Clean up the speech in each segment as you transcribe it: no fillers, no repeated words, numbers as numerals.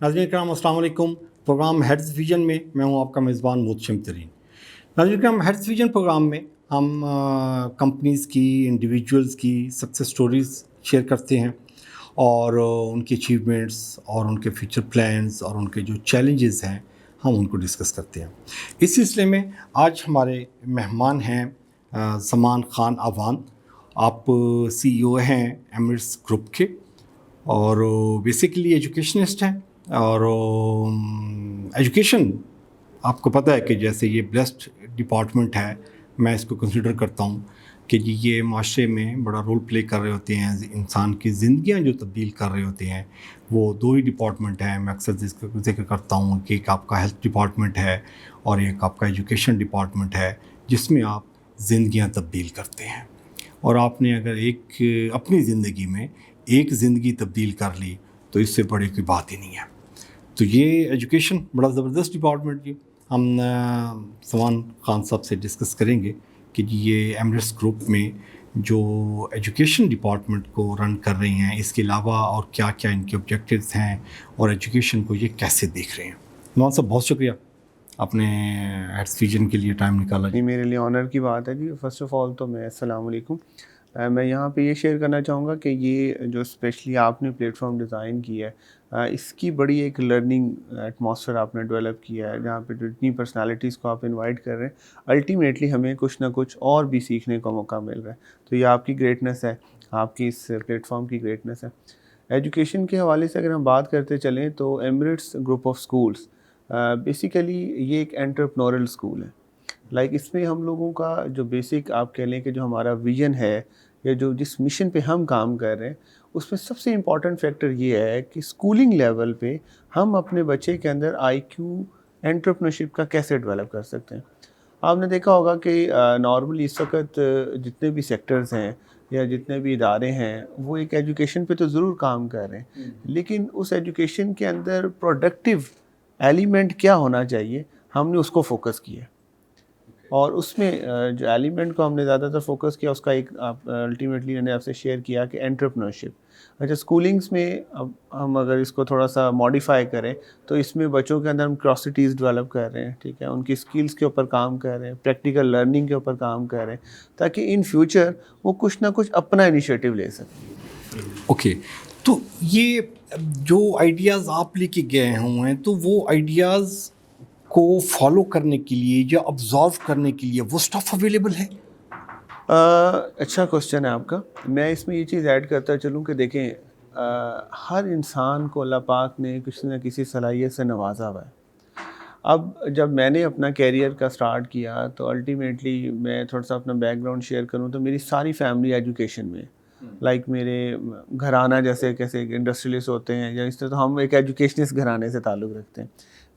ناظرین کرام السلام علیکم. پروگرام ہیڈز ویژن میں میں ہوں آپ کا میزبان محتشم ترین. ناظرین کرام, ہیڈز ویژن پروگرام میں ہم کمپنیز کی, انڈیویجولز کی سکسیس سٹوریز شیئر کرتے ہیں اور ان کی اچیومنٹس اور ان کے فیوچر پلانز اور ان کے جو چیلنجز ہیں ہم ان کو ڈسکس کرتے ہیں. اس سلسلے میں آج ہمارے مہمان ہیں زمان خان اعوان. آپ سی ای او ہیں ایمریٹس گروپ کے اور بیسیکلی ایجوکیشنسٹ ہیں. اور ایجوکیشن آپ کو پتہ ہے کہ جیسے یہ بلیسڈ ڈپارٹمنٹ ہے, میں اس کو کنسیڈر کرتا ہوں کہ یہ معاشرے میں بڑا رول پلے کر رہے ہوتے ہیں. انسان کی زندگیاں جو تبدیل کر رہے ہوتے ہیں وہ دو ہی ڈپارٹمنٹ ہیں. میں اکثر ذکر کرتا ہوں کہ ایک آپ کا ہیلتھ ڈپارٹمنٹ ہے اور ایک آپ کا ایجوکیشن ڈپارٹمنٹ ہے, جس میں آپ زندگیاں تبدیل کرتے ہیں. اور آپ نے اگر ایک اپنی زندگی میں ایک زندگی تبدیل کر لی تو اس سے بڑی کوئی بات ہی نہیں ہے. تو یہ ایجوکیشن بڑا زبردست ڈپارٹمنٹ جی. ہم زمان خان صاحب سے ڈسکس کریں گے کہ یہ ایمریٹس گروپ میں جو ایجوکیشن ڈپارٹمنٹ کو رن کر رہی ہیں, اس کے علاوہ اور کیا کیا ان کے آبجیکٹیوز ہیں اور ایجوکیشن کو یہ کیسے دیکھ رہے ہیں. زمان صاحب بہت شکریہ, آپ نے ہیڈز ویژن کے لیے ٹائم نکالا جی. میرے لیے آنر کی بات ہے جی. فرسٹ آف آل تو میں السلام علیکم. میں یہاں پہ یہ شیئر کرنا چاہوں گا کہ یہ جو اسپیشلی آپ نے پلیٹ فارم ڈیزائن کی ہے, اس کی بڑی ایک لرننگ ایٹماسفیئر آپ نے ڈیولپ کیا ہے, جہاں پہ جتنی پرسنالٹیز کو آپ انوائٹ کر رہے ہیں الٹیمیٹلی ہمیں کچھ نہ کچھ اور بھی سیکھنے کا موقع مل رہا ہے. تو یہ آپ کی گریٹنس ہے, آپ کی اس پلیٹ فارم کی گریٹنس ہے. ایجوکیشن کے حوالے سے اگر ہم بات کرتے چلیں تو Emirates group of schools basically یہ ایک انٹرپرینورل اسکول ہے. لائک اس میں ہم لوگوں کا جو بیسک آپ کہہ لیں کہ جو ہمارا ویژن ہے یا جو جس مشن پہ ہم کام کر رہے ہیں, اس میں سب سے امپورٹنٹ فیکٹر یہ ہے کہ اسکولنگ لیول پہ ہم اپنے بچے کے اندر آئی کیو انٹرپرینورشپ کا کیسے ڈیولپ کر سکتے ہیں. آپ نے دیکھا ہوگا کہ نارملی اس وقت جتنے بھی سیکٹرز ہیں یا جتنے بھی ادارے ہیں وہ ایک ایجوکیشن پہ تو ضرور کام کر رہے ہیں, لیکن اس ایجوکیشن کے اندر پروڈکٹیو ایلیمنٹ کیا ہونا چاہیے, ہم نے اس کو فوکس کیا. اور اس میں جو ایلیمنٹ کو ہم نے زیادہ تر فوکس کیا, اس کا ایک الٹیمیٹلی میں نے آپ سے شیئر کیا کہ انٹرپرینورشپ. اچھا, اسکولنگس میں اب ہم اگر اس کو تھوڑا سا ماڈیفائی کریں تو اس میں بچوں کے اندر ہم کیوریوسٹیز ڈیولپ کر رہے ہیں, ٹھیک ہے, ان کی اسکلس کے اوپر کام کر رہے ہیں, پریکٹیکل لرننگ کے اوپر کام کر رہے ہیں, تاکہ ان فیوچر وہ کچھ نہ کچھ اپنا انیشیٹو لے سکیں. اوکے, تو یہ جو آئیڈیاز آپ لے کے گئے ہوئے ہیں تو وہ آئیڈیاز کو فالو کرنے کے لیے یا آبزرو کرنے کے لیے وہ سٹف اویلیبل ہے؟ اچھا کوشچن ہے آپ کا. میں اس میں یہ چیز ایڈ کرتا چلوں کہ دیکھیں, ہر انسان کو اللہ پاک نے کسی نہ کسی صلاحیت سے نوازا ہوا ہے. اب جب میں نے اپنا کیریئر کا سٹارٹ کیا تو الٹیمیٹلی میں تھوڑا سا اپنا بیک گراؤنڈ شیئر کروں تو میری ساری فیملی ایجوکیشن میں, لائک میرے گھرانہ جیسے کیسے انڈسٹریلسٹ ہوتے ہیں یا اس طرح, تو ہم ایک ایجوکیشنسٹ گھرانے سے تعلق رکھتے ہیں.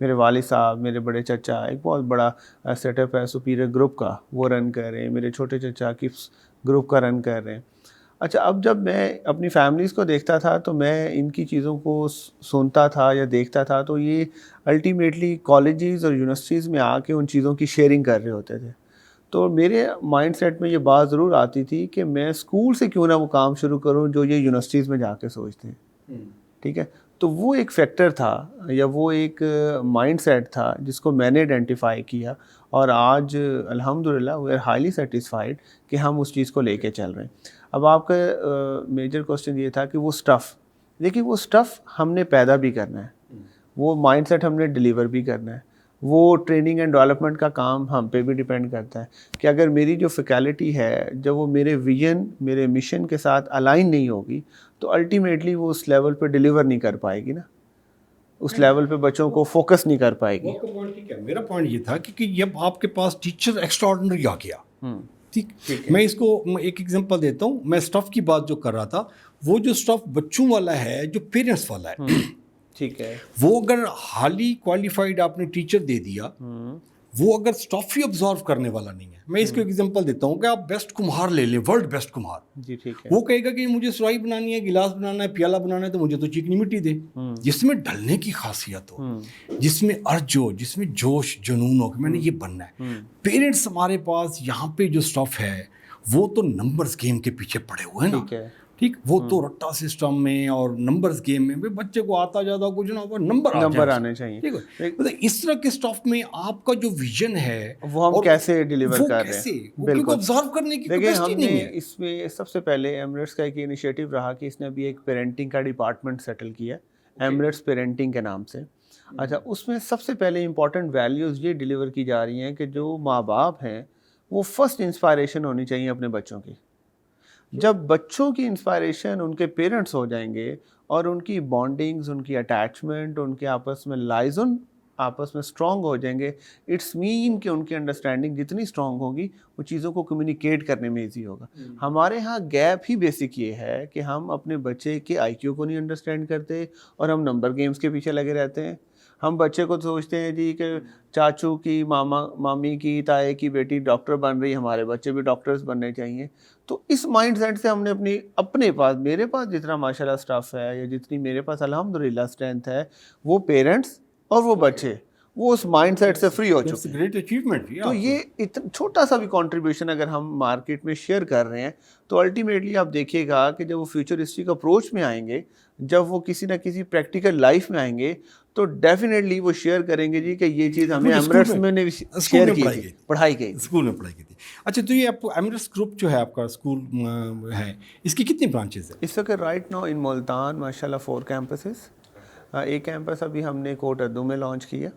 میرے والد صاحب, میرے بڑے چچا ایک بہت بڑا سیٹ اپ ہے سپیریئر گروپ کا, وہ رن کر رہے ہیں. میرے چھوٹے چچا کپس گروپ کا رن کر رہے ہیں. اچھا, اب جب میں اپنی فیملیز کو دیکھتا تھا تو میں ان کی چیزوں کو سنتا تھا یا دیکھتا تھا, تو یہ الٹیمیٹلی کالجز اور یونیورسٹیز میں آ کے ان چیزوں کی شیئرنگ کر رہے ہوتے تھے. تو میرے مائنڈ سیٹ میں یہ بات ضرور آتی تھی کہ میں اسکول سے کیوں نہ وہ کام شروع کروں جو یہ یونیورسٹیز میں جا کے سوچتے ہیں, ٹھیک ہے. تو وہ ایک فیکٹر تھا یا وہ ایک مائنڈ سیٹ تھا جس کو میں نے آئیڈینٹیفائی کیا, اور آج الحمدللہ وی آر ہائیلی سیٹسفائیڈ کہ ہم اس چیز کو لے کے چل رہے ہیں. اب آپ کا میجر کوسچن یہ تھا کہ وہ سٹف, دیکھیے وہ سٹف ہم نے پیدا بھی کرنا ہے, وہ مائنڈ سیٹ ہم نے ڈیلیور بھی کرنا ہے, وہ ٹریننگ اینڈ ڈیولپمنٹ کا کام ہم پہ بھی ڈیپینڈ کرتا ہے کہ اگر میری جو فیکلٹی ہے جب وہ میرے ویژن میرے مشن کے ساتھ الائن نہیں ہوگی تو الٹیمیٹلی وہ اس لیول پہ ڈیلیور نہیں کر پائے گی نا, اس لیول پہ بچوں کو فوکس نہیں کر پائے گی. میرا پوائنٹ یہ تھا کہ جب آپ کے پاس ٹیچر ایکسٹرا آرڈنری آ گیا, ٹھیک, میں اس کو ایک ایگزامپل دیتا ہوں. میں اسٹف کی بات جو کر رہا تھا, وہ جو اسٹف بچوں والا ہے جو پیرنٹس والا ہے, ٹھیک ہے, وہ اگر حالی کوالیفائڈ آپ نے ٹیچر دے دیا, وہ اگر اسٹف ہی آبزرو کرنے والا نہیں ہے. میں اس کو ایگزامپل دیتا ہوں کہ آپ بیسٹ کمہار لے لیں, ورلڈ بیسٹ کمہار, جی ٹھیک ہے, وہ کہے گا کہ مجھے سرائی بنانی ہے, گلاس بنانا ہے, پیالہ بنانا ہے, تو مجھے تو چکنی مٹی دے, جس میں ڈھلنے کی خاصیت ہو, جس میں ارج ہو, جس میں جوش جنون ہو کہ میں نے یہ بننا ہے. پیرنٹس ہمارے پاس یہاں پہ جو اسٹف ہے وہ تو نمبرز گیم کے پیچھے پڑے ہوئے ہیں نا, ٹھیک. وہ تو رٹا سسٹم میں اور نمبرز گیم میں بچے کو آتا جاتا کچھ نہ ہو نمبر آنے چاہیے. ٹھیک ہے. اس طرح کے اسٹاف میں آپ کا جو ویژن ہے وہ ہم کیسے ڈیلیور کر رہے ہیں. بالکل آبزرو کرنے کی کیپیسٹی نہیں ہے. اس میں سب سے پہلے ایمریٹس کا ایک انیشیٹو رہا کہ اس نے ابھی ایک پیرنٹنگ کا ڈپارٹمنٹ سیٹل کیا ایمریٹس پیرنٹنگ کے نام سے. اچھا, اس میں سب سے پہلے امپورٹنٹ ویلیوز یہ ڈیلیور کی جا رہی ہیں کہ جو ماں باپ ہیں وہ فرسٹ انسپائریشن ہونی چاہیے اپنے بچوں کی. جب بچوں کی انسپائریشن ان کے پیرنٹس ہو جائیں گے اور ان کی بانڈنگز, ان کی اٹیچمنٹ, ان کے آپس میں لائزن آپس میں اسٹرانگ ہو جائیں گے, اٹس مین کہ ان کی انڈرسٹینڈنگ جتنی اسٹرانگ ہوگی وہ چیزوں کو کمیونیکیٹ کرنے میں ایزی ہوگا. ہمارے ہاں گیپ ہی بیسک یہ ہے کہ ہم اپنے بچے کے آئی کیو کو نہیں انڈرسٹینڈ کرتے اور ہم نمبر گیمز کے پیچھے لگے رہتے ہیں. ہم بچے کو سوچتے ہیں جی کہ چاچو کی, مامی کی, تائے کی بیٹی ڈاکٹر بن رہی, ہمارے بچے بھی ڈاکٹرز بننے چاہیے. تو اس مائنڈ سیٹ سے ہم نے اپنے پاس, میرے پاس جتنا ماشاء اللہ اسٹاف ہے یا جتنی میرے پاس الحمدللہ اسٹرینتھ ہے, وہ پیرنٹس اور وہ بچے وہ اس مائنڈ سیٹ سے فری ہو چکے ہیں. تو یہ چھوٹا سا بھی کنٹریبیوشن اگر ہم مارکیٹ میں شیئر کر رہے ہیں تو الٹیمیٹلی آپ دیکھیے گا کہ جب وہ فیوچرسٹک اپروچ میں آئیں گے, جب وہ کسی نہ کسی پریکٹیکل لائف میں آئیں گے تو ڈیفینیٹلی وہ شیئر کریں گے جی کہ یہ چیز ہمیں ایمریٹس میں نے شیئر کی تھی, پڑھائی کی, اسکول میں پڑھائی کی تھی. اچھا, تو یہ آپ کو ایمریٹس گروپ جو ہے آپ کا اسکول ہے, اس کی کتنی برانچز ہیں اس وقت؟ رائٹ ناؤ ان ملتان ماشاء اللہ 4 کیمپسز. ایک کیمپس ابھی ہم نے کوٹ اردو میں لانچ کیا.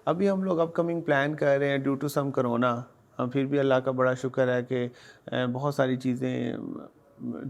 ابھی ہم لوگ اپ کمنگ پلان کر رہے ہیں ڈیو ٹو سم کرونا. پھر بھی اللہ کا بڑا شکر ہے کہ بہت ساری چیزیں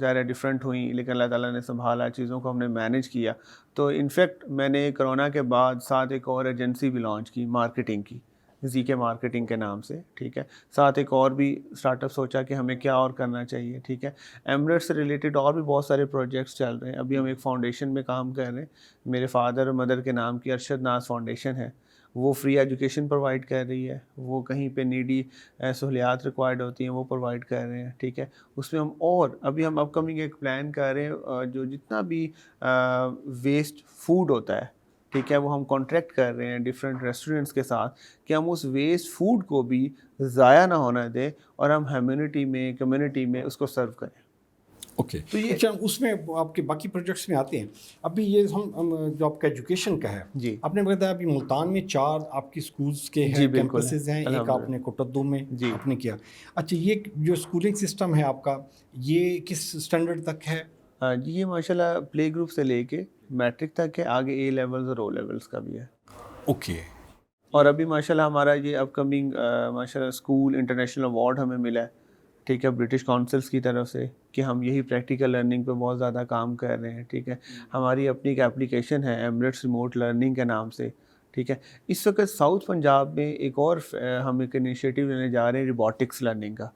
ظاہر ڈفرینٹ ہوئیں, لیکن اللہ تعالیٰ نے سنبھالا, چیزوں کو ہم نے مینیج کیا. تو انفیکٹ میں نے کرونا کے بعد ساتھ ایک اور ایجنسی بھی لانچ کی مارکیٹنگ کی, زی کے مارکیٹنگ کے نام سے. ٹھیک ہے, ساتھ ایک اور بھی اسٹارٹ اپ سوچا کہ ہمیں کیا اور کرنا چاہیے. ٹھیک ہے, ایمریٹس سے ریلیٹڈ اور بھی بہت سارے پروجیکٹس چل رہے ہیں. ابھی ہم ایک فاؤنڈیشن میں کام کر رہے ہیں, میرے فادر اور مدر کے نام کی ارشد ناز فاؤنڈیشن ہے. وہ فری ایجوکیشن پرووائڈ کر رہی ہے, وہ کہیں پہ نیڈی سہولیات ریکوائرڈ ہوتی ہیں وہ پرووائڈ کر رہے ہیں. ٹھیک ہے, اس میں ہم اور ابھی ہم اپ کمنگ ایک پلان کر رہے ہیں جو جتنا بھی ویسٹ فوڈ ہوتا ہے, ٹھیک ہے, وہ ہم کانٹریکٹ کر رہے ہیں ڈفرینٹ ریسٹورینٹس کے ساتھ کہ ہم اس ویسٹ فوڈ کو بھی ضائع نہ ہونا دیں اور ہم کمیونٹی میں اس کو سرو کریں. اوکے, تو یہ اچھا اس میں آپ کے باقی پروجیکٹس میں آتے ہیں. ابھی یہ ہم جو آپ کا ایجوکیشن کا ہے, جی آپ نے بتایا ابھی ملتان میں 4 آپ کی اسکولس کے کیمپسز ہیں, ایک آپ نے کوٹدو میں آپ نے کیا. اچھا, یہ جو اسکولنگ سسٹم ہے آپ کا یہ کس اسٹینڈرڈ تک ہے؟ جی یہ ماشاء اللہ پلے گروپ سے لے کے میٹرک تک ہے, آگے اے لیولز اور او لیولز کا بھی ہے. اوکے, اور ابھی ماشاء اللہ ہمارا یہ اپ کمنگ ماشاء اللہ اسکول انٹرنیشنل ایوارڈ ہمیں ملا ہے, ٹھیک ہے, برٹش کونسلس کی طرف سے کہ ہم یہی پریکٹیکل لرننگ پہ بہت زیادہ کام کر رہے ہیں. ٹھیک ہے, ہماری اپنی ایک اپلیکیشن ہے ایمریٹس ریموٹ لرننگ کے نام سے. ٹھیک ہے, اس وقت ساؤتھ پنجاب میں ایک اور ہم ایک انیشیٹو لینے جا رہے ہیں روبوٹکس لرننگ کا.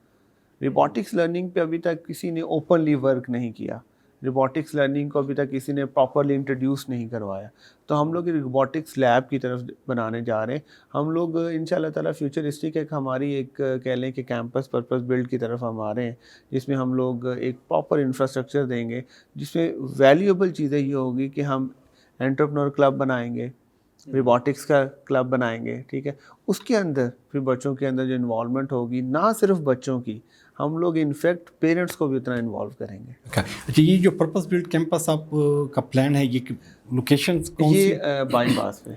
روبوٹکس لرننگ پہ ابھی تک کسی نے اوپنلی ورک نہیں کیا, روبوٹکس لرننگ کو ابھی تک کسی نے پراپرلی انٹروڈیوس نہیں کروایا. تو ہم لوگ روبوٹکس لیب کی طرف بنانے جا رہے ہیں. ہم لوگ ان شاء اللہ تعالیٰ فیوچرسٹک ایک ہماری ایک کہہ لیں کہ کیمپس پرپز بلڈ کی طرف ہم آ رہے ہیں, جس میں ہم لوگ ایک پراپر انفراسٹرکچر دیں گے, جس میں ویلیوبل چیزیں یہ ہوگی کہ ہم انٹرپرنور کلب بنائیں گے, روبوٹکس کا کلب بنائیں گے. ٹھیک ہے, اس کے اندر پھر بچوں کے اندر جو انوالومنٹ ہوگی, نہ صرف بچوں کی, ہم لوگ انفیکٹ پیرنٹس کو بھی اتنا انوالو کریں گے. اچھا, یہ جو پرپز بلڈ کیمپس آپ کا پلان ہے, یہ لوکیشن یہ بائی پاس پہ,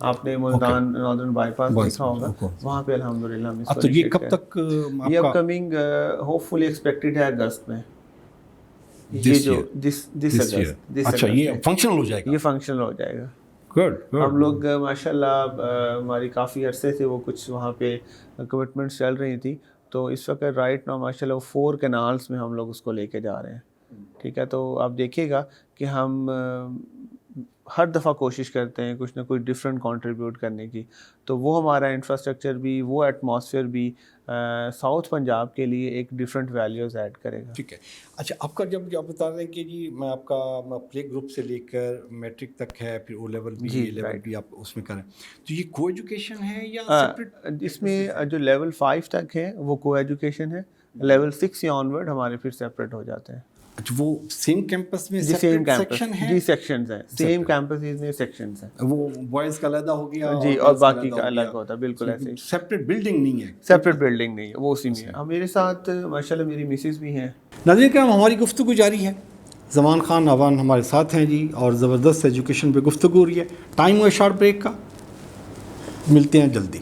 آپ نے ملتان ناردرن بائی پاس دیکھا ہوگا, وہاں پہ الحمدللہ ہم اس کو. تو یہ کب تک؟ یہ اپ کمنگ ہوپ فلی ایکسپیکٹڈ ہے اگست میں. یہ جو دس اگست. اچھا, یہ فنکشنل ہو جائے گا. یہ فنکشنل ہو جائے گا. گڈ. ہم لوگ ماشاء اللہ ہماری کافی عرصے سے وہ کچھ وہاں پہ کمٹمنٹس چل رہی تھیں, تو اس وقت رائٹ ناؤ ماشاء اللہ 4 کینالس میں ہم لوگ اس کو لے کے جا رہے ہیں. ٹھیک ہے, تو آپ دیکھیے گا کہ ہم ہر دفعہ کوشش کرتے ہیں کچھ نہ کچھ ڈفرینٹ کنٹریبیوٹ کرنے کی. تو وہ ہمارا انفراسٹرکچر بھی, وہ ایٹماسفیئر بھی ساؤتھ پنجاب کے لیے ایک ڈفرینٹ ویلیوز ایڈ کرے گا. ٹھیک ہے. اچھا, آپ کا جب آپ بتا رہے ہیں کہ جی میں آپ کا پلے گروپ سے لے کر میٹرک تک ہے, پھر او لیول بھی, اے لیول بھی آپ اس میں کریں, تو یہ کو ایجوکیشن ہے یا سیپریٹ؟ اس میں جو لیول 5 تک ہے وہ کو ایجوکیشن ہے, لیول 6 یا آنورڈ ہمارے پھر سیپریٹ ہو جاتے ہیں. اچھا, وہ سیم کیمپس میں سیم سیکشن ہے؟ جی سیکشنز ہیں, سیم کیمپس میں سیکشنز ہیں. وہ بوائز کا علیحدہ ہو گیا جی, اور باقی کا الگ ہوتا ہے. بالکل ایسے, سیپریٹ بلڈنگ نہیں ہے. سیپریٹ بلڈنگ نہیں ہے, وہ اسی میں ہے. میرے ساتھ ماشاء اللہ میری مسز بھی ہیں. ناظرین کرام, ہماری گفتگو جاری ہے. زمان خان اعوان ہمارے ساتھ ہیں جی، اور زبردست ایجوکیشن پہ گفتگو ہو رہی ہے. ٹائم ہوا شارٹ بریک کا، ملتے ہیں جلدی.